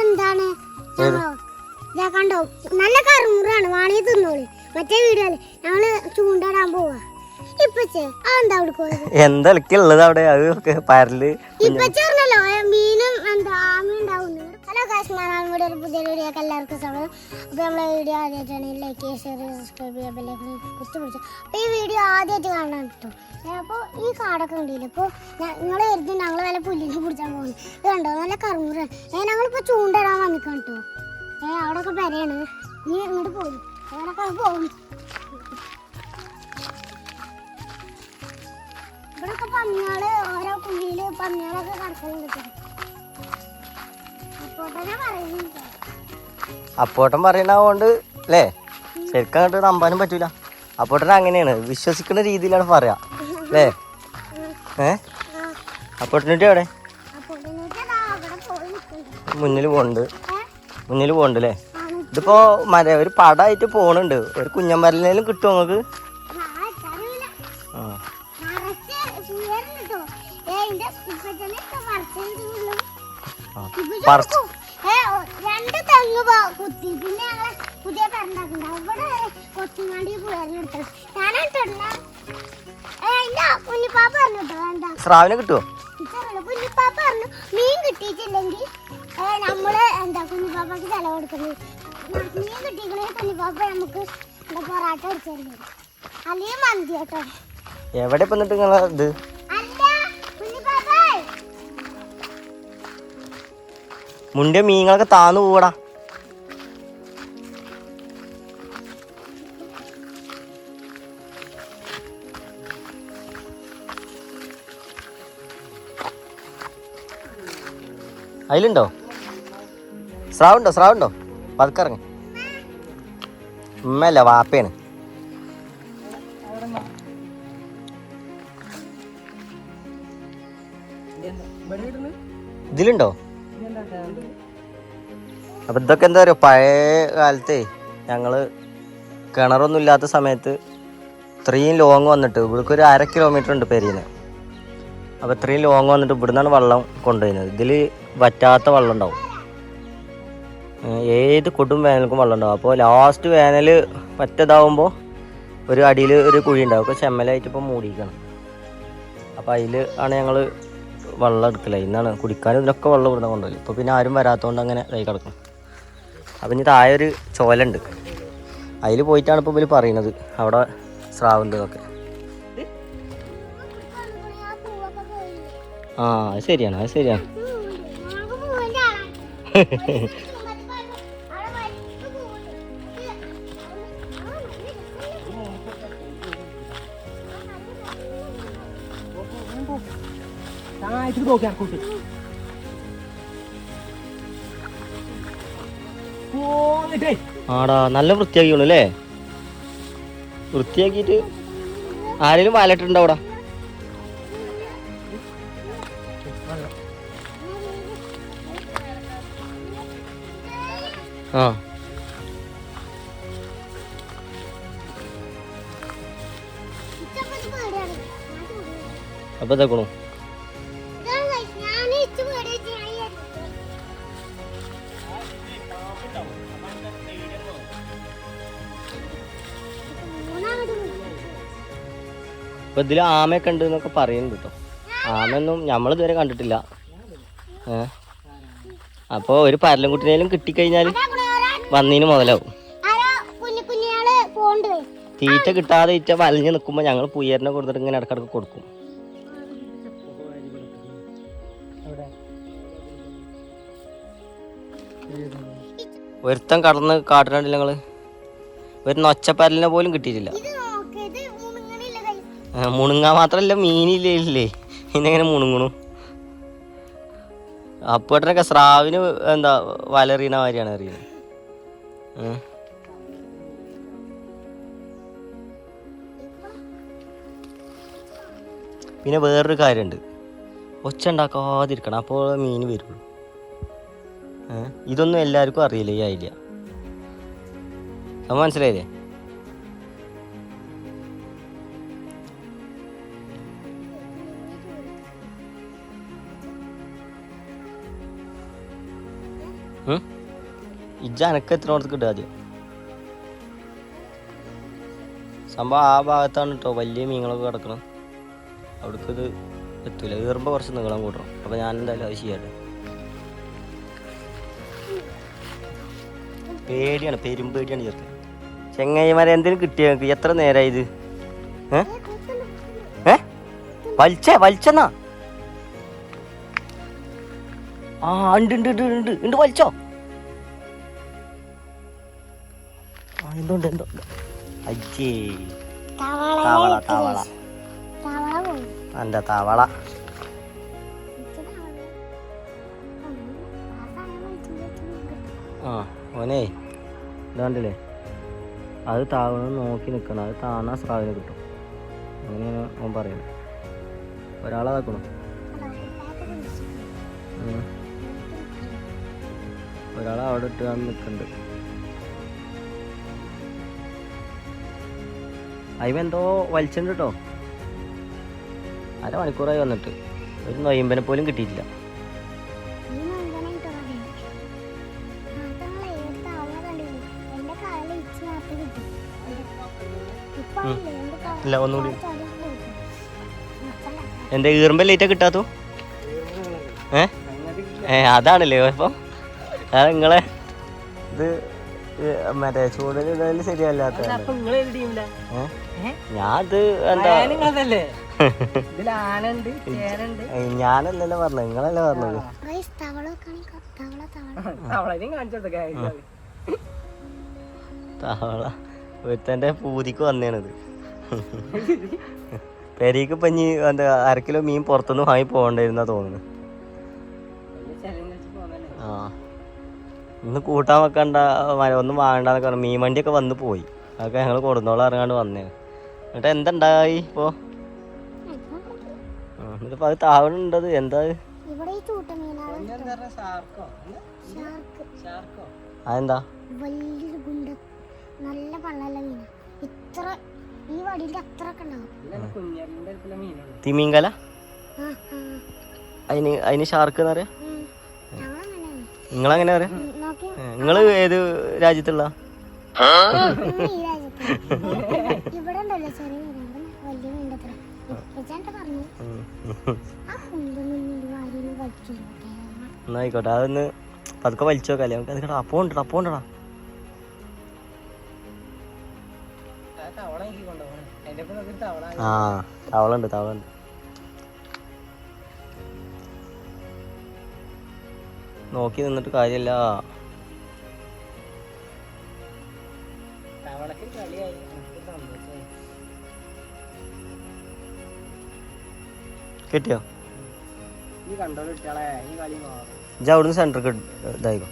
എന്താണ് കണ്ടോ നല്ല കറുമുറാണ് വാണി തിന്നോളി മറ്റേ വീഡിയോയില് ഞങ്ങള് ചൂണ്ടിടാൻ പോവാ എന്തൊക്കെയുള്ളത് അവിടെ അതൊക്കെ പരല് ഇപ്പച്ചല്ലോ മീനും എന്താ ആമയും ഉണ്ടാവുന്നു. ഹലോ കാശ്മാരാണ് ഇവിടെ ഒരു പുതിയ വീഡിയോക്ക് എല്ലാവർക്കും സ്വാഗതം. അപ്പോൾ നമ്മളെ വീഡിയോ ആദ്യമായിട്ടാണ് ലൈക്ക് ഷെയർ സബ്സ്ക്രൈബ് ചെയ്യുക ബെല്ലൈക്കൺ കുത്തി പിടിച്ചു. അപ്പോൾ ഈ വീഡിയോ ആദ്യമായിട്ട് കാണാൻ കേട്ടോ. അപ്പോൾ ഈ കാടൊക്കെ ഉണ്ടല്ലോ. അപ്പോൾ നിങ്ങൾ കരുതി ഞങ്ങൾ വല്ല പുല്ലിനെ പിടിച്ചാൽ പോകുന്നു. ഇത് കണ്ടോ നല്ല കറുമുറാണ്. ഞങ്ങളിപ്പോൾ ചൂണ്ടിടാൻ വന്നിക്കാം കേട്ടോ. അവിടെയൊക്കെ പെരയാണ്. നീ ഇങ്ങോട്ട് പോകും അങ്ങനൊക്കെ പോകും. ഇവിടൊക്കെ പന്നികള് ഓരോ കുഴിയില് പന്നികളൊക്കെ കിടക്കുന്നുണ്ട്. അപ്പോട്ടൻ പറയണതുകൊണ്ട് അല്ലേ ശരിക്കും അങ്ങോട്ട് നമ്പാനും പറ്റൂല. അപ്പോട്ടൻ അങ്ങനെയാണ് വിശ്വസിക്കുന്ന രീതിയിലാണ് പറയാ അല്ലേ. അപ്പോട്ടനിട്ട് എവിടെ മുന്നിൽ പോണ്ട് അല്ലേ. ഇതിപ്പോ ഒരു പടമായിട്ട് പോണുണ്ട്. ഒരു കുഞ്ഞമ്പരലിനേലും കിട്ടുമോ നിങ്ങൾക്ക്? രണ്ട് തെങ്ങ് കുത്തി പിന്നെ ഞങ്ങള് പുതിയ പെരണ്ടാക്കുന്നുണ്ട്. അവിടെ കൊച്ചുങ്ങാണ്ടി പോയാലെടുത്തു കുഞ്ഞിപ്പാപ്പ പറഞ്ഞിട്ടോ വേണ്ട സ്രാവിനെ കിട്ടുമോ? കുഞ്ഞിപ്പാപ്പ പറഞ്ഞു മീൻ കിട്ടിയിട്ടില്ലെങ്കിൽ നമ്മള് എന്താ കുഞ്ഞിപ്പാപ്പക്ക് ചെലവ് കൊടുക്കുന്നത്. മീൻ കിട്ടിയിക്കണേ കുഞ്ഞിപ്പാപ്പ നമുക്ക് പൊറാട്ട അടിച്ചു തരുന്നത് അല്ലെങ്കിൽ മന്തി കേട്ടോ. എവിടെ വന്നിട്ട് നിങ്ങളെ ഇത് മുന്റെ മീനുകളൊക്കെ താന്നു പോവടാ. അതിലുണ്ടോ സ്രാവുണ്ടോ പതുക്കിറങ്ങി. ഉമ്മല്ല വാപ്പയാണ്. ഇതിലുണ്ടോ? അപ്പം ഇതൊക്കെ എന്താ പറയുക, പഴയ കാലത്തെ ഞങ്ങൾ കിണറൊന്നും ഇല്ലാത്ത സമയത്ത് ഇത്രയും ലോങ് വന്നിട്ട് ഇവിടേക്ക് ഒരു 1/2 കിലോമീറ്റർ ഉണ്ട് പെരിയുന്നത്. അപ്പോൾ ഇത്രയും ലോങ് വന്നിട്ട് ഇവിടെ നിന്നാണ് വെള്ളം കൊണ്ടുപോയിരുന്നത്. ഇതിൽ വറ്റാത്ത വെള്ളം ഉണ്ടാവും. ഏത് കൊടും വേനൽക്കും വെള്ളം ഉണ്ടാവും. അപ്പോൾ ലാസ്റ്റ് വേനൽ പറ്റതാവുമ്പോൾ ഒരു അടിയിൽ ഒരു കുഴി ഉണ്ടാവും. അപ്പോൾ ചെമ്മലായിട്ട് ഇപ്പോൾ മൂടിയിരിക്കണം. അപ്പോൾ അതിൽ ആണ് ഞങ്ങൾ വെള്ളം എടുക്കില്ല. ഇന്നാണ് കുടിക്കാനും ഇതിനൊക്കെ വെള്ളം ഇവിടുന്ന് കൊണ്ടുപോയി. ഇപ്പോൾ പിന്നെ ആരും വരാത്തതുകൊണ്ട് അങ്ങനെ ഇതായി കിടക്കും. അപ്പം ഇനി താഴെ ഒരു ചോലുണ്ട്, അതിൽ പോയിട്ടാണ് ഇപ്പോൾ ഇവർ പറയുന്നത് അവിടെ സ്രാവുണ്ട് എന്നൊക്കെ. ആ അത് ശരിയാണ്. ആടാ നല്ല വൃത്തിയാക്കിയുള്ളൂ അല്ലേ. വൃത്തിയാക്കിയിട്ട് ആരെങ്കിലും വാലിട്ടുണ്ടോ അവിടെ? ആ അപ്പൊ ഇതാക്കണോ? അപ്പോൾ ഇതിൽ ആമയൊക്കെ ഉണ്ട് എന്നൊക്കെ പറയുന്നുണ്ട് കേട്ടോ. ആമയൊന്നും നമ്മളിതുവരെ കണ്ടിട്ടില്ല. അപ്പോൾ ഒരു പരലംകുട്ടിനേലും കിട്ടിക്കഴിഞ്ഞാൽ വന്നീന് മുതലാവും. തീറ്റ കിട്ടാതെ ഈറ്റ വലഞ്ഞ് നിൽക്കുമ്പോൾ ഞങ്ങൾ പുയ്യറിനെ കൊടുത്തിട്ട് ഇങ്ങനെ ഇടക്കിടക്ക് കൊടുക്കും. ഒരുത്തം കടന്ന് കാട്ടിനുണ്ടല്ലോ ഞങ്ങൾ. ഒരു നൊച്ചപ്പരലിനെ പോലും കിട്ടിയിട്ടില്ല. മുണുങ്ങാൻ മാത്രമല്ല മീനില്ലേ ഇന്നെങ്ങനെ മുണുങ്ങണു. അപ്പോട്ടനൊക്കെ സ്രാവിന് എന്താ വലറിയണ മാതിരിയാണ് അറിയുന്നത്. പിന്നെ വേറൊരു കാര്യമുണ്ട്, ഒച്ച ഉണ്ടാക്കാതിരിക്കണം, അപ്പോൾ മീൻ വരുള്ളൂ. ഇതൊന്നും എല്ലാവർക്കും അറിയില്ല ഈ ഐഡിയ. അത് മനസ്സിലായില്ലേ? ഇജ്ജ എനക്ക് എത്രയോടത്ത് കിട്ടുക ആദ്യം സംഭവം ആ ഭാഗത്താണ് കേട്ടോ വലിയ മീനുകളൊക്കെ കിടക്കണം. അവിടേക്ക് ഇത് എത്തൂല, കയറുമ്പോൾ കുറച്ച് നീളം കൂട്ടണം. അപ്പോൾ ഞാൻ എന്തായാലും അത് ചെയ്യാട്ടെ. പേടിയാണ്, പെരുമ്പേടിയാണ് ചേർത്ത്. ചെങ്ങായിമാരെ എന്തിനും കിട്ടിയ എത്ര നേരമായി ഇത്? വലിച്ചെന്നാ? ആ ഉണ്ട് ഉണ്ട് ഉണ്ട് ഉണ്ട് ഉണ്ട് വലിച്ചോ. ആ എന്തുണ്ട് എന്തുണ്ട്. അയ്യേ തവള തവള എന്താ തവള. ആ ഓനേ ഇതാണ്ടില്ലേ, അത് താവണം നോക്കി നിൽക്കണം, അത് താണാ സാധനം കിട്ടും. അങ്ങനെയാണ് ഓൻ പറയുന്നത്. ഒരാളെ വെക്കണം, ഒരാളെ അവിടെ ഇട്ട് നിൽക്കുന്നുണ്ട്. അയ്മെന്തോ വലിച്ചിട്ടുണ്ട് കേട്ടോ. അരമണിക്കൂറായി വന്നിട്ട് ഒരു നൊയമ്പനെ പോലും കിട്ടിയിട്ടില്ല. ഇല്ല ഒന്നുകൂടി എന്താ ഈറുമ്പോ ലേറ്റാ കിട്ടാത്തു? അതാണല്ലേ ഇപ്പം അത് നിങ്ങളെ ഇത് മറ്റേ ചൂടൽ ശരിയല്ലാത്ത. ഞാനത് എന്താ ഞാനല്ലല്ലോ പറഞ്ഞത്, നിങ്ങളല്ലേ പറഞ്ഞത്. തവള ഒരുത്തൻ്റെ പൂതിക്ക് വന്നേണത്. പെരീക്ക് ഇപ്പം ഇനി എന്താ 1/2 കിലോ മീൻ പുറത്തുനിന്ന് വാങ്ങി പോകണ്ടായിരുന്നാ തോന്നുന്നു. ആ ഇന്ന് കൂട്ടാൻ വെക്കണ്ട, ഒന്നും വാങ്ങണ്ടെന്നൊക്കെ പറഞ്ഞു. മീൻ വണ്ടിയൊക്കെ വന്ന് പോയി, അതൊക്കെ ഞങ്ങൾ കൊടുന്നോളം ഇറങ്ങാണ്ട് വന്നേ. എന്നിട്ട് എന്തുണ്ടായി ഇപ്പോൾ? എന്നിട്ടിപ്പോൾ അത് താവണുണ്ടത് എന്താ? അതെന്താ? നല്ല പള്ളല്ല മീന, ഇത്ര ഈ വടിയിൽ അത്ര ഒക്കെ ഉണ്ടാവും. തിമീങ്കല അതിന് ഷാർക്ക് എന്ന് പറയാ. നിങ്ങളെങ്ങനെ പറയാ? നിങ്ങള് ഏത് രാജ്യത്തുള്ള? ഇവിടെ ഉണ്ടല്ലോ ചെറിയ വലിയ മീൻ്റെ പറഞ്ഞു. എന്നായിക്കോട്ടെ, അതൊന്ന് പതുക്കെ വലിച്ചു നോക്കാല്ലേ നമുക്ക്. അത് അപ്പോ ഉണ്ടടാ, അപ്പോ ഉണ്ടടാ. ആ തവളുണ്ട് തവളുണ്ട്. നോക്കി നിന്നിട്ട് കാര്യമില്ല. കിട്ടിയോ? ഇജ്ജ് അവിടുന്ന് സെന്റർക്ക് ഇതായിക്കോ,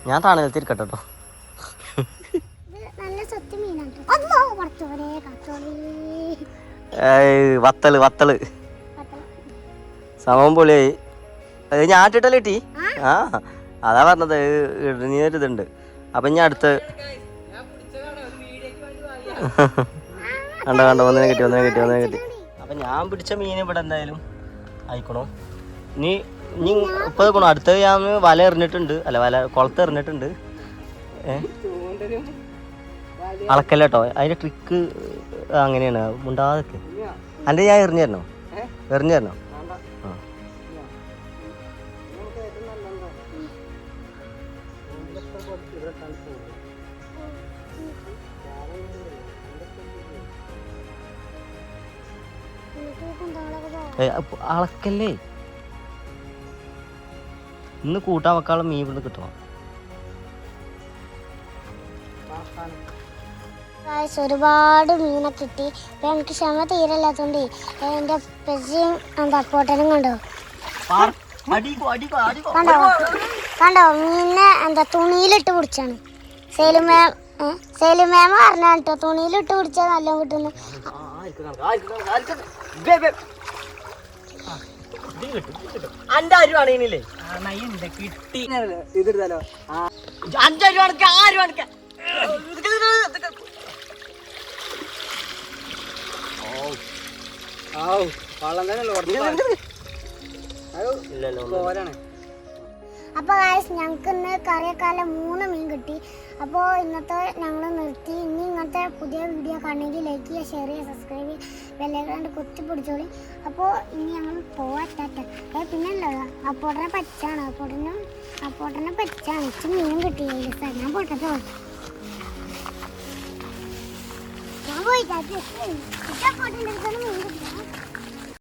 ഞാൻ താണത്തിരിക്കട്ടെ കേട്ടോ. വത്തള് വത്തള് സമം പൊളിയായി. അത് ഞാൻ ഇട്ടിട്ടല്ലേ കിട്ടി. ആ അതാ പറഞ്ഞത്, ഇടുന്നൊരിതുണ്ട്. അപ്പം ഞാൻ അടുത്ത് കണ്ടോ കണ്ടോ ഒന്നിനെ കിട്ടി ഒന്നിനെ കിട്ടി ഒന്നിനെ കിട്ടി. അപ്പം ഞാൻ പിടിച്ച മീൻ ഇവിടെ എന്തായാലും ആയിക്കണോ. ഇനി ഇനി ഇപ്പം നോക്കണോ, അടുത്ത് ഞാൻ വല എറിഞ്ഞിട്ടുണ്ട്, അല്ല വല കുളത്ത് എറിഞ്ഞിട്ടുണ്ട്. അളക്കല്ല കേട്ടോ, അതിൻ്റെ ട്രിക്ക് അങ്ങനെയാണ്, മുണ്ടാതൊക്കെ. എൻ്റെ ഞാൻ എറിഞ്ഞു തരണോ? എറിഞ്ഞു തരണോ? ആ അളക്കല്ലേ, ഇന്ന് കൂട്ടാൻ വെക്കാനുള്ള മീൻ ഇവിടുന്ന് കിട്ടണം. ഒരുപാട് മീനെ കിട്ടി. അപ്പം എനിക്ക് ക്ഷമ തീരല്ലാത്തതുകൊണ്ട് എൻ്റെ പെസിയും എന്താ പൊട്ടനും കണ്ടോ കണ്ടോ കണ്ടോ മീനിനെ എന്താ തുണിയിലിട്ട് പിടിച്ചാണ്. സെലിമേമ പറഞ്ഞാണ് കേട്ടോ, തുണിയിലിട്ട് പിടിച്ചാൽ നല്ല കിട്ടുന്നു. ഇല്ലല്ലോ അപ്പോൾ ഗായ്സ് ഞങ്ങൾക്ക് ഇന്ന് കറിയേക്കാല 3 മീൻ കിട്ടി. അപ്പോൾ ഇന്നത്തെ ഞങ്ങൾ നിർത്തി. ഇനി ഇങ്ങനത്തെ പുതിയ വീഡിയോ കാണണമെങ്കിൽ ലൈക്ക് ചെയ്യുക, ഷെയർ ചെയ്യുക, സബ്സ്ക്രൈബ് ചെയ്യുക, ബെല്ലൈക്കൺ കുത്തി പിടിച്ചോളി. അപ്പോൾ ഇനി ഞങ്ങൾ പോവാറ്റാറ്റ. പിന്നെ ഉള്ളത് അപ്പോട്ടനെ പച്ചാണ്, അപ്പോട്ടനെ പച്ചാണ്. ഇച്ചിരി മീൻ കിട്ടിയില്ല സാർ. ഞാൻ പോട്ടത്തോ ഞാൻ പോയിട്ടാ അപ്പോട്ടിൻ്റെ അടുത്താണ് മീൻ കിട്ടിയത്.